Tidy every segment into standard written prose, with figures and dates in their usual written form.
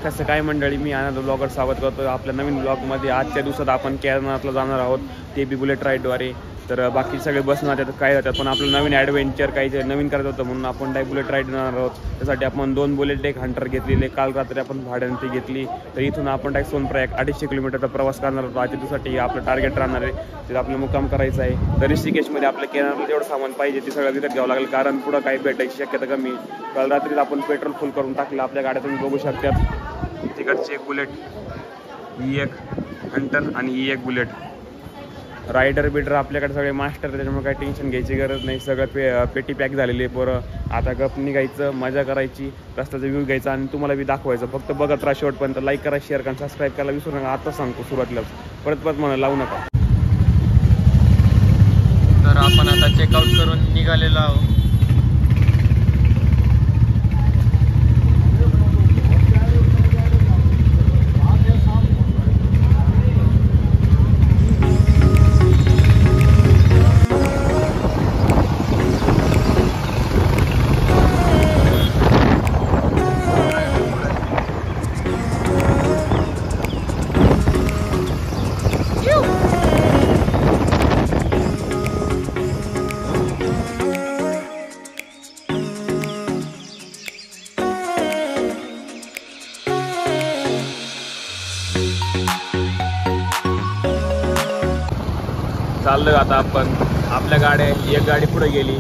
कसं काय मंडळी, मी आनंद ब्लॉगर स्वागत करतो आपल्या नवीन ब्लॉगमध्ये. आजच्या दिवसात आपण केदारनाथला जाणार आहोत, ते बी बुलेट राईडद्वारे. तर बाकी सगळे बसणार आहेत, काय जातात, पण आपलं नवीन ॲडव्हेंचर काही नवीन करायचं होतं म्हणून आपण डायरेक्ट बुलेट राईड जाणार आहोत. त्यासाठी आपण 2 बुलेट, एक हंटर घेतलेले. काल रात्री आपण भाड्याने ती घेतली. तर इथून आपण डायरेक्ट सोनप्रयाग 250 किलोमीटरचा प्रवास करणार होतो. आजच्या दिवसासाठी आपलं टार्गेट राहणार आहे, तिथं आपलं मुक्काम करायचं आहे. तर ऋषिकेशमध्ये आपल्या केदारनाथला जेवढं सामान पाहिजे ते सगळं विकत घ्यावं लागेल, कारण पुढं काही भेटायची शक्यता कमी. काल रात्रीच आपण पेट्रोल फुल करून टाकलं आपल्या गाड्या, तुम्ही बघू शकतात. तिकडची एक बुलेट, ही एक हंटर आणि ही एक बुलेट. रायडर बिडर आपल्याकडे सगळे मास्टर, त्याच्यामुळे काही टेन्शन घ्यायची गरज नाही. सगळं पेटी पॅक झालेली आहे पोरं. आता गप निघायचं, मजा करायची, रस्त्याचा व्ह्यू घ्यायचा आणि तुम्हाला बी दाखवायचं. फक्त बघत राहा शेवटपर्यंत. लाईक करा, शेअर करा, सबस्क्राईब करायला विसरू नका. आता सांगतो सुरुवातीलाच, परत म्हणा लावू नका. तर आपण आता चेकआउट करून निघालेलो आहोत. चाललो आता आपण. आपल्या गाड्या, एक गाडी पुढे गेली.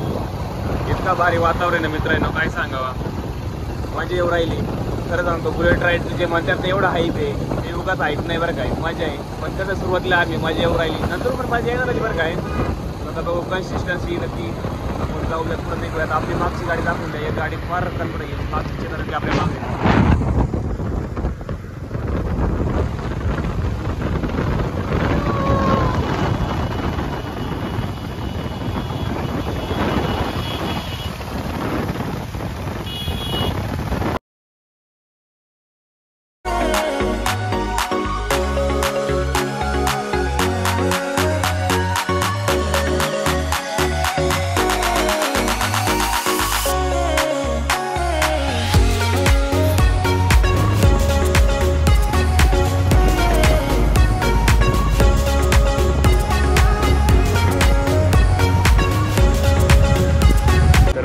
इतका भारी वातावरण आहे मित्रांनो, काय सांगावा. मजा येऊ राहिली. खरं सांगतो, बुलेट राईड जे म्हणतात ना, एवढं हाईप आहे, ते उगाच हाईप नाही बरं काय, मजा आहे. पण कसं सुरुवातीला आम्ही मजा येऊ राहिली, नंतर पण मजा येणार बरं काय. आता बघू कन्सिस्टन्सी नक्की. आपण जाऊयात पुढे निघूयात. आपली मागची गाडी दाखवून द्या. एक गाडी फार पुढे गेली, मागची चित्र आपल्या मागे.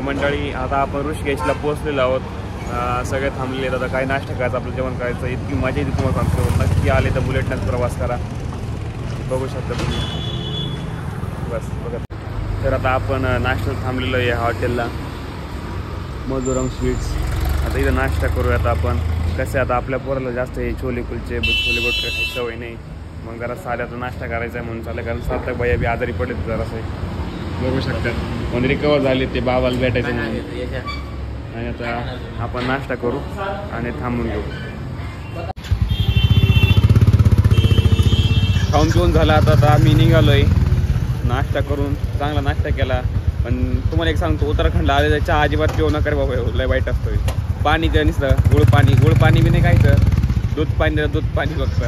मंडळी, आता आपण ऋषिकेशला पोहोचलेलो आहोत. सगळे थांबलेले आहेत. आता काही नाश्ता करायचं, आपलं जेवण करायचं. इतकी मजा येते तुम्हाला सांगतो. नक्की आले तर बुलेटनंच प्रवास करा. बघू शकता तुम्ही. बस बघा. तर आता आपण नाश्त्याला थांबलेलो आहे हॉटेलला, मधुरम स्वीट्स. आता इथं नाश्ता करूया आता आपण. कसे आता आपल्या पोराला जास्त हे छोले कुलचे, छोले भटुरे खायची सवय नाही. मग जरा साध्याचा नाश्ता करायचा आहे म्हणून चाललं, कारण सार्थक भैया बी आजारी पडले जरासं. बघू शकतात, म्हणजे रिकवर झाले ते बाबाला भेटायचं म्हणून. आणि आता आपण नाश्ता करू आणि थांबून घेऊ. खाऊन पिऊन झाला. आता आम्ही निघालोय नाश्ता करून. चांगला नाश्ता केला. पण तुम्हाला एक सांगतो, उत्तराखंडला आलेला चहा अजिबात पिऊ नका रे बाबा, लय वाईट असतोय. पाणी ते नुसतं गुळ पाणी बी नाही खायचं. दूध पाणी फक्त.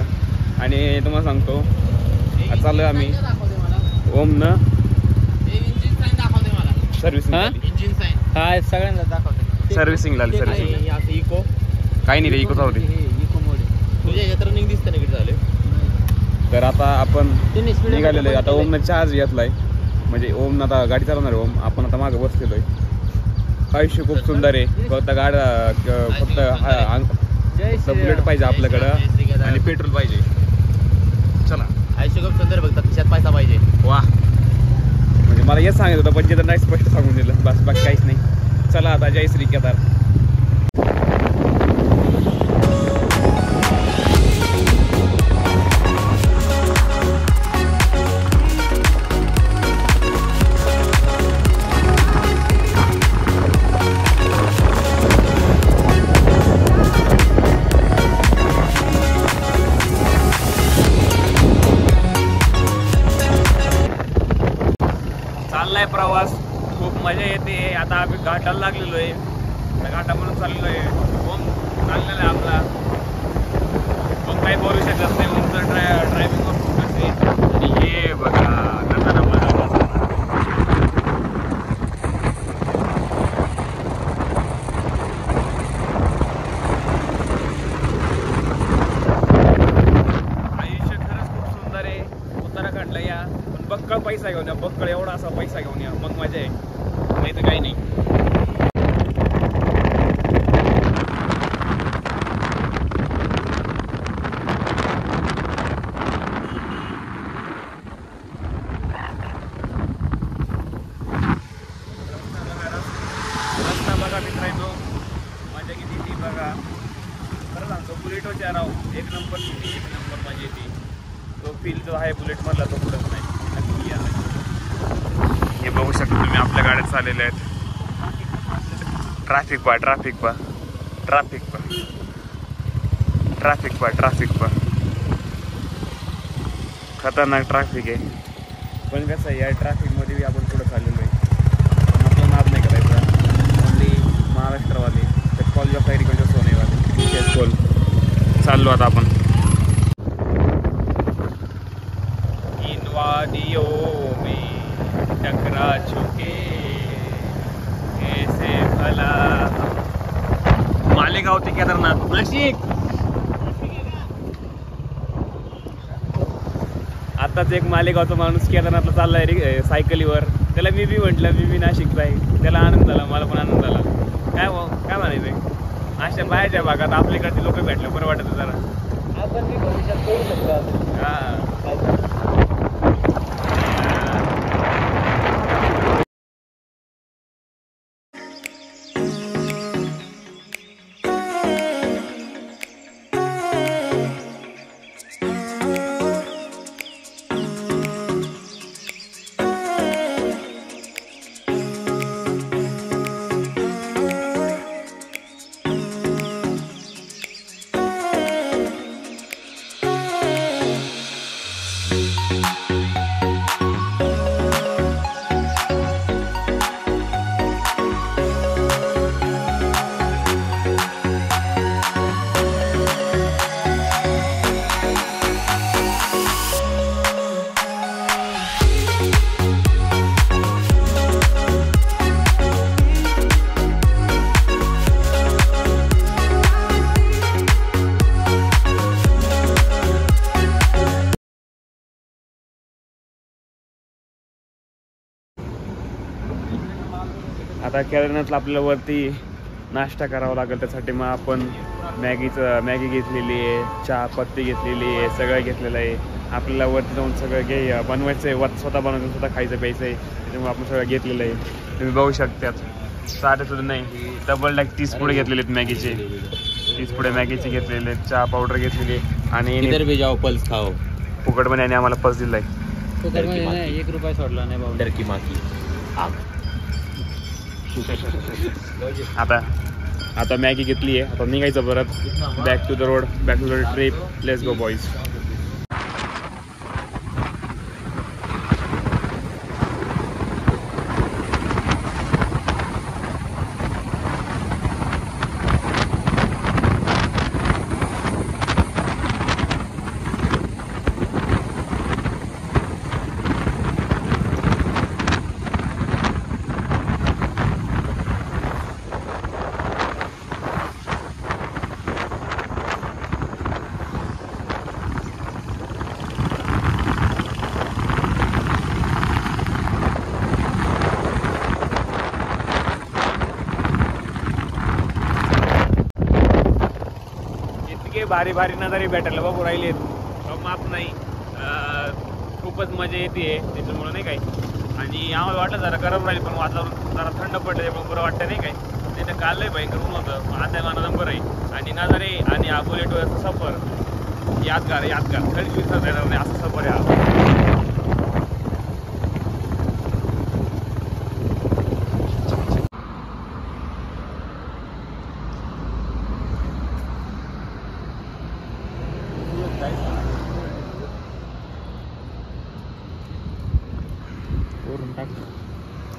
आणि तुम्हाला सांगतो, चालू आम्ही ओमनं सर्व्हिसिंग इंजिन साइन काय सगळ्यांना दाखवते. सर्व्हिसिंग लागली. सर्व्हिसिंग इको काही नाही रे, इको जाऊ दे. इको मोड तुझ्या यात रनिंग दिसतं ना किती झाले. तर आता आपण निघालेलो आहे. आता ओमनं चार्ज घेतलाय, म्हणजे ओम आता गाडी चालवणार आहे. ओम आपण आता मागं बसलेलो आहे. आयुष्य खूप सुंदर आहे. फक्त गाड्या फक्त बुलेट पाहिजे आपल्याकडं आणि पेट्रोल पाहिजे. चला, आयुष्य खूप सुंदर आहे, फक्त खिशात पैसा पाहिजे. वा, म्हणजे मला हेच सांगितलं होतं, पण जे तर नाही स्पष्ट सांगून दिलं. बस बाकी काहीच नाही. चला आता, जय श्री केदार. चाललाय प्रवास, खूप मजा येते. आता आम्ही घाटाला लागलेलो आहे. घाटामधून चाललेलो आहे. ओम चाललेला आहे आपला. ओम काही बोलू शकत नाही. ओमचं ड्रायव्हिंग फोकस आहे. आणि हे बघा नंतर घेऊन या, बक्कळ एवढा असा पैसा घेऊन या, मग मजा आहे, नाही तर काही नाही. रस्ता बघा मित्रांनो, मजा किती ती बघा. खरं सांगतो बुलेटवरच्या राव एक नंबर सिटी, एक नंबर मजा येते. तो फील जो आहे बुलेटमधला तो कुठंच नाही. नक्की या. हे बघू शकता तुम्ही आपल्या गाड्यात चाललेले आहेत. ट्रॅफिक पा ट्रॅफिक पा ट्रॅफिक पा ट्रॅफिक पा ट्रॅफिक पा खतरनाक ट्रॅफिक आहे. पण कसं आहे या ट्रॅफिकमध्ये बी आपण पुढं चाललेलो आहे. पण आपला नाद नाही करायचा. ओनली महाराष्ट्रवाले तर कॉलेज ऑफ ॲग्रिकल्चर सोनेवाले बोल चाललो आता आपण. इन वादियों में टकरा चुके ऐसे भला. मालेगाव ते केदारनाथ नाशिक. आताच एक मालेगावचा माणूस केदारनाथला चाललाय रे सायकलीवर. त्याला मी बी म्हटलं मी बी नाशिकचा आहे. त्याला आनंद झाला, मला पण आनंद झाला. काय काय म्हणायचंय, अशा बाहेरच्या भागात आपल्याकडचे लोक भेटले बरं वाटत जरा. आपण मी भविष्यात करू शकतो. हां आता केदारनाथला आपल्याला वरती नाश्ता करावा लागेल. त्यासाठी मग आपण मॅगी घेतलेली आहे, चहा पत्ती घेतलेली आहे, सगळं घेतलेलं आहे. आपल्याला वरती जाऊन सगळं बनवायचं आहे, स्वतः बनवायचं, स्वतः खायचं प्यायचं आहे. त्याच्यामुळे आपण सगळं घेतलेलं आहे. तुम्ही बघू शकतात. सारे सुद्धा नाही, डबल डॅक 30 पुढे घेतलेले आहेत मॅगीचे. 30 पुढे मॅगीचे घेतलेले आहेत. चहा पावडर घेतलेली आणि इधर भी जाओ पल्स खाओ. फुकटमध्ये आणि आम्हाला पल्स दिलाय. 1 रुपया सोडला नाही भाऊ. डरकी माकी आता मॅगी घेतली आहे. आता निघायचं परत back to the road, back to the trip. Let's go boys. भारी भारी नजारे भेटायला बघू राहिलेत. माप नाही, खूपच मजा येते त्याच्यामुळं नाही काही. आणि आम्हाला वाटलं जरा गरम राहील, पण वातावरण जरा थंड पडलं पण बरं वाटतं नाही काही. त्याचं कालही भयंकर ऊन होतं, आता माना नंबर आहे. आणि नजारे आणि हा बुलेटवर सफर यादगार कधी विसरता येणार नाही असं सफर आहे हा.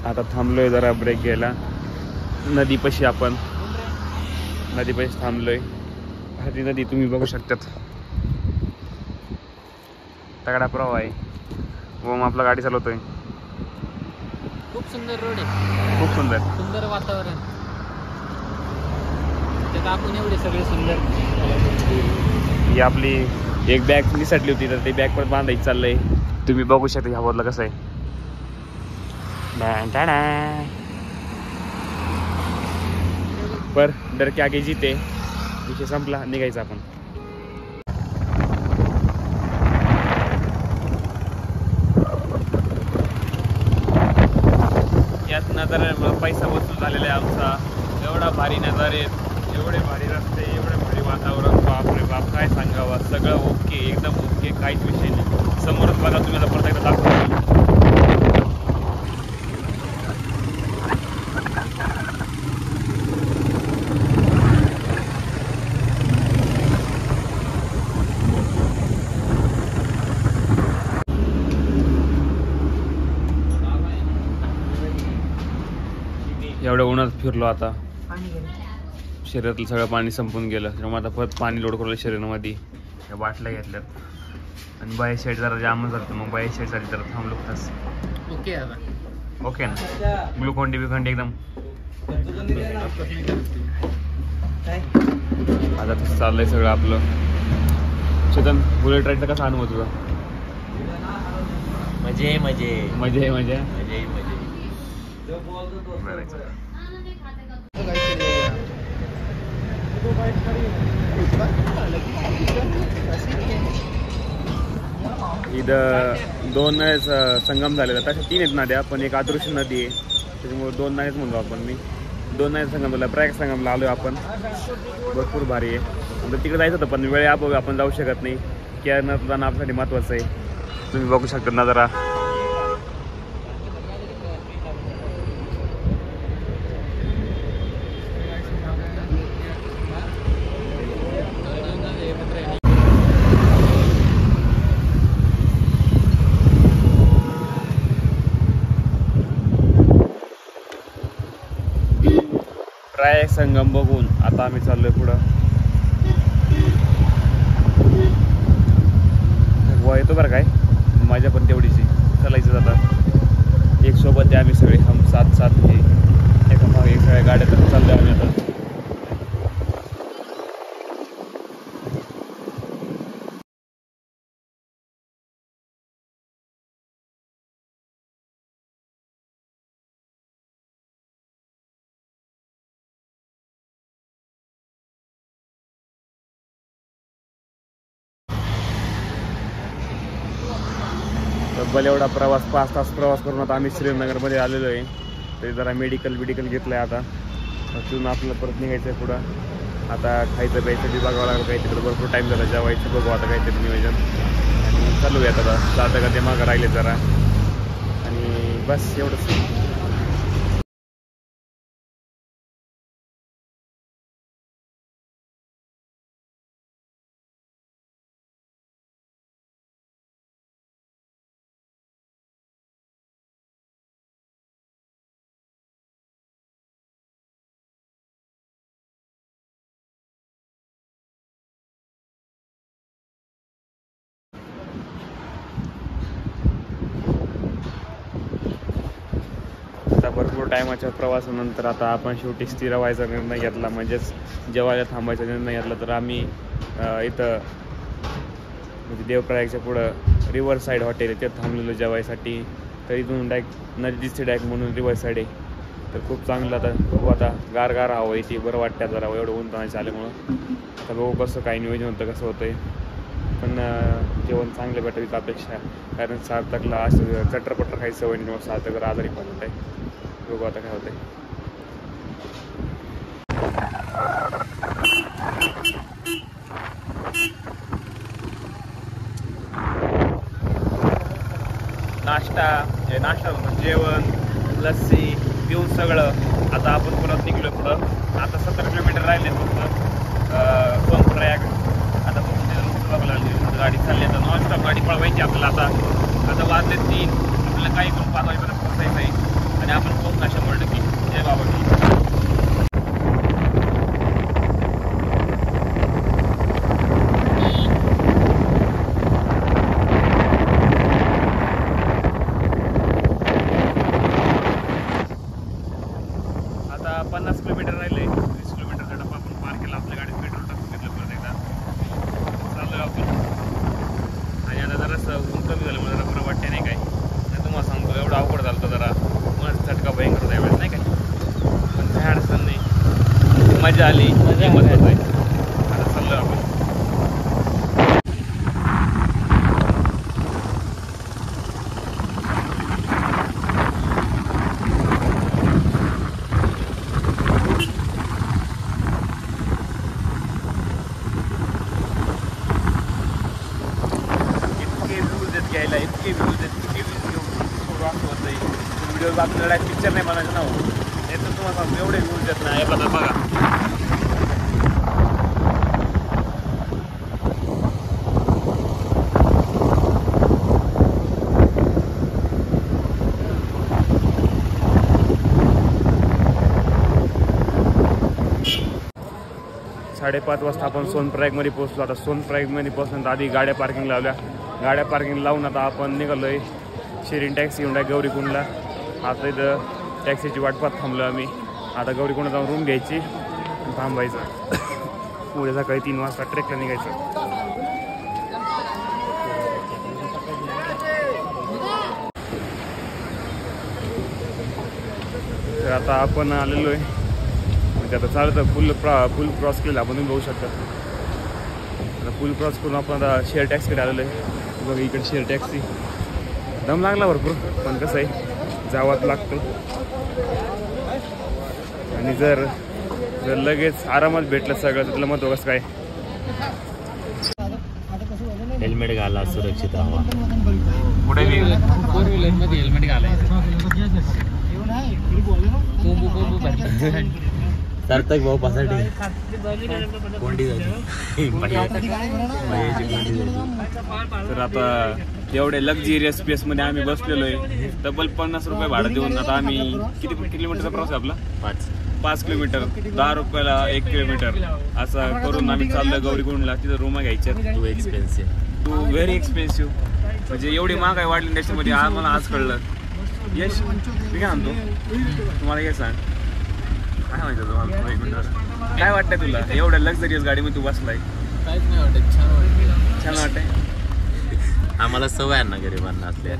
आता थांबलोय जरा ब्रेक घ्यायला. नदीपाशी थांबलोय. हरी नदी तुम्ही बघू शकतात. तगडा प्रवाह आहे. ओम आपला गाडी चालवतोय. खूप सुंदर रोड आहे, खूप सुंदर वातावरण. आपण एवढे सगळे सुंदर. ही आपली एक बॅग निसटली होती तर ती बॅग पण बांधायची चाललंय. तुम्ही बघू शकता ह्या बाजूला कसं आहे. पर डर के आगे जीते, विषय संपला, निघायचं आपण. यात नजारा पैसा वसूल झालेला आहे आमचा. एवढा भारी नजारे, एवढे भारी रस्ते, एवढे भारी वातावरण, बापरे बाप काय सांगावं. सगळं ओके, एकदम ओके, काहीच विषय नाही. समोरच बघा तुम्ही, आता परत एकदा दाखवतो. एवढ्या उन्हात फिरलो आता, शरीरातलं सगळं पाणी संपून गेलं. त्यामुळे आता परत पाणी लोड करलं शरीरामध्ये. या बाटल्या घेतल्यात आणि बाय साईड जरा जामच झालं, मग बाय साईडसाठी जरा थांबलो तास. ओके ओके ना, ग्लुकोंडी बिखंडी एकदम. आता तसं चाललंय सगळं आपलं. चेतन, बुलेट राईडचा कसा अनुभव तुझा? मजे मजे मजे मजे मजे मजे. इथं दोन संगम झालेला, तशा 3 आहेत नद्या, पण एक आदृश्य नदी आहे, त्याच्यामुळे 2 नद्याच म्हणतो आपण. मी 2 नद्या संगम झाला, प्रयाग संगमला आलोय आपण. भरपूर भारी आहे. आता तिकडे जायचं होतं पण वेळ अभावी आपण जाऊ शकत नाही. केदारनाथ जाणं आपल्यासाठी महत्त्वाचं आहे. तुम्ही बघू शकता नजारा. प्रयाग संगम बघून आता आम्ही चाललोय पुढं. वा येतो बरं काय, मजा पण तेवढीची. चालायचं आता एक सोबत आहे आम्ही सगळे, हम साथ साथ हे एका मागे एक सगळ्या गाड्या तर चाललोय आम्ही आता. तब्बल एवढा प्रवास, 5 तास प्रवास करून आता आम्ही श्रीनगरमध्ये आलेलो आहे. तरी जरा मेडिकल घेतलं आहे आता. तिथून आपल्याला परत निघायचं आहे पुढं. आता खायचं प्यायचं बी बघावं लागलं, काही तिकडं भरपूर टाईम झाला. जेवायचं बघू आता काहीतरी नियोजन, आणि चालू आहे आता. जाता का ते मागं राहिले जरा, आणि बस एवढंच. भरपूर टायमाच्या प्रवासानंतर आता आपण शेवटी स्थिर व्हायचा निर्णय घेतला, म्हणजेच जेवायला थांबायचा निर्णय घेतला. तर आम्ही इथं म्हणजे देवप्रयागच्या पुढं रिव्हर साईड हॉटेल आहे, तिथं थांबलेलो जेवायसाठी. तर इथून डायरेक्ट नदी दिसते डायरेक्ट, म्हणून रिव्हर साईड आहे. तर खूप चांगलं. आता बघू, आता गार हवं येते, बरं वाटतं जरा एवढं ऊन ताणायचं आल्यामुळं. आता बघू कसं काय नियोजन होतं, कसं होतंय. पण जेवण चांगलं भेटायची अपेक्षा, कारण सार्थकला असं चटरपटर खायची सवय नाही, सार्थक आजारी पडत आहे. बघू आता काय होतंय. नाश्ता जेवण, लस्सी पिऊन सगळं आता आपण परत निघलो पुढं. आता 17 किलोमीटर राहिले फक्त सोनप्रयाग. आता बघू लागली गाडी चालली, आता नॉनस्टॉप गाडी पळवायची आपल्याला. आता वाजले 3, आपल्याला काही करून 5 वाजेपर्यंत पोहोचायचं आहे, आणि आपण पोहोचणार 100%. जय बाबा की. आता 50 किलोमीटर राहिले. 30 किलोमीटरचा डब्बा आपण पार केला. आपल्या गाडीत पेट्रोल टाकून घेतलं परत एकदा. चाललोय आपण. आणि आता जरासं ऊन कमी झालं, मला जरा बरं वाटते नाही काय. तुम्हाला सांगतो एवढं अवघड झालं होतं जरा. मला मजा आली. मजा मस्त आली. आहे. आता चाललो आपण. घ्यायला इतके व्ह्यूज व्हिडिओ आपल्याला पिक्चर नाही बनायचं ना हो. याचं तुम्हाला सांगतो एवढे व्ह्यूज येत नाही. बघा बघा 5:30 वाजता आपण सोनप्रयागमध्ये पोहोचलो. आता सोनप्रयागमध्ये पोहोचल्यानंतर आधी गाड्या पार्किंग लावल्या. गाड्या पार्किंग लावून आता आपण निघालो आहे शिरीन टॅक्सी घेऊन गौरीकुंडला. आता इथं टॅक्सीची वाट पाहत थांबलो आम्ही. आता गौरीकुंडला जाऊन रूम घ्यायची थांबायचं. उद्या सकाळी 3 वाजता ट्रेकला निघायचं. तर आता आपण आलेलो आहे म्हणजे आता चालतं फुल क्रॉस केलं आपण तुम्ही बघू शकता. आता फुल क्रॉस करून आपण आता शेअर टॅक्सीकडे आलेलो आहे. बघा इकडे शेअर टॅक्सी. दम लागला भरपूर पण कसं आहे जावंच लागतं. आणि जर लगेच आरामात भेटलं सगळं तर त्याला महत्त्व कसं काय. हेल्मेट घाला सुरक्षित राहा. पुढे 4 व्हीलरमध्ये हेल्मेट घालायचं. सार्थक भाऊ पासाठी कोंडी झाली. तर आता एवढे लक्झरियस स्पेसमध्ये आम्ही बसलेलो आहे. तब्बल 50 रुपये भाडं देऊन आता आम्ही किती किलोमीटरचा प्रवास आहे आपला 5 किलोमीटर 10 रुपयाला 1 किलोमीटर असं करून आम्ही चाललोय गौरीकुंडला. तिथं रूम घ्यायच्या. टू व्हेरी एक्सपेन्सिव्ह म्हणजे एवढी महागाई वाढली त्याच्यामध्ये आम्हाला आज कळलं. यश मी काय म्हणतो तुम्हाला हे सांग काय माहिती तुम्हाला 1 मिनिट काय वाटतंय तुला एवढ्या लक्झरियस गाडीमध्ये तू बसलाय. काहीच नाही वाटत. छान वाटतंय. आम्हाला सवय आहे ना गरिबांना असल्या.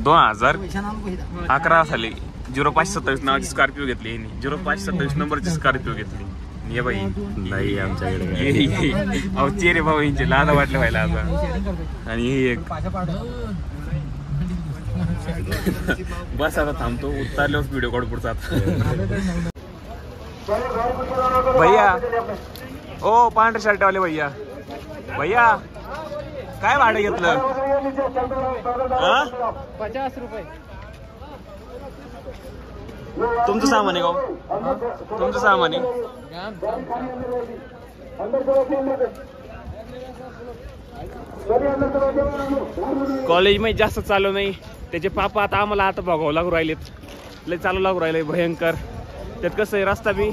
2011 साली 0527 नावाची स्कॉर्पिओ घेतली. 0527 नंबरची स्कॉर्पिओ घेतली. ये बाई नाही आमच्याकडे अहो चेरे भाऊ यांचे लादा वाटलं व्हायला आता. आणि हे एक बस आता थांबतो उतरल्यावर व्हिडिओ काढू पुढचा. भैया ओ पांढरे शर्टवाले भैया भैया काय भाडं घेतलं 50 रुपये. तुमचं सामान आहे का तुमचं सामान आहे. कॉलेजमध्ये जास्त चालू नाही त्याचे पापा आता आम्हाला आता बघावं लागू राहिलेत. लय चालू लागू राहिले भयंकर. त्यात कसं आहे रस्ता बी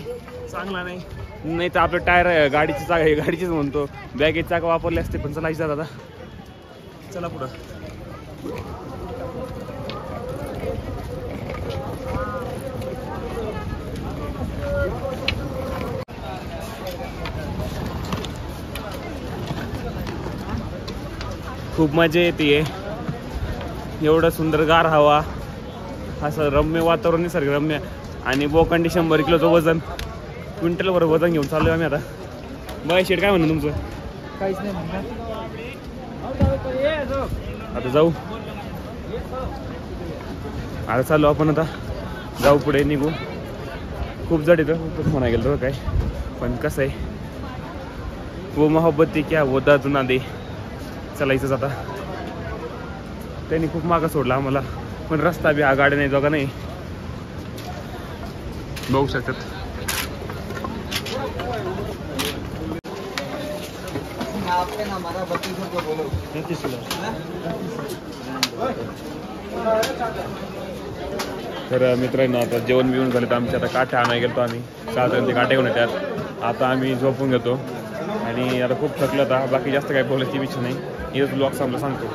चांगला नाही तर आपलं टायर गाडीची चाक गाडीचीच म्हणतो बॅगेची चाक वापरले असते पण चलायचं दादा. चला पुढं. खूप मजा येते. एवढं सुंदर गार हवा असं रम्य वातावरण निसर्गरम्य. आणि बोकांडी 100 किलोचं वजन क्विंटलवर वजन घेऊन चालू आहे आम्ही आता. बाय शेट काय म्हणणं तुमचं. काहीच नाही आता जाऊ. आता चालू आपण आता जाऊ पुढे निघू. खूप जड येतं खूपच म्हणा गेलं काय पण कसं आहे वो मोहब्बती क्या वो दर्द ना दे. चालायचंच आता. त्यांनी खूप मागं सोडला आम्हाला पण रस्ता बी हा गाड्या नाही दोघा नाही बघू शकतात. तर मित्रांनो आता जेवण बिवून झालं तर आमचे आता काठ्या आणायला गेलो आम्ही. साधारण ते काठे घेऊन येतात. आता आम्ही झोपून घेतो आणि आता खूप थकलं आता. बाकी जास्त काही बोलायची इच्छा नाही. हेच ब्लॉग सांगतो.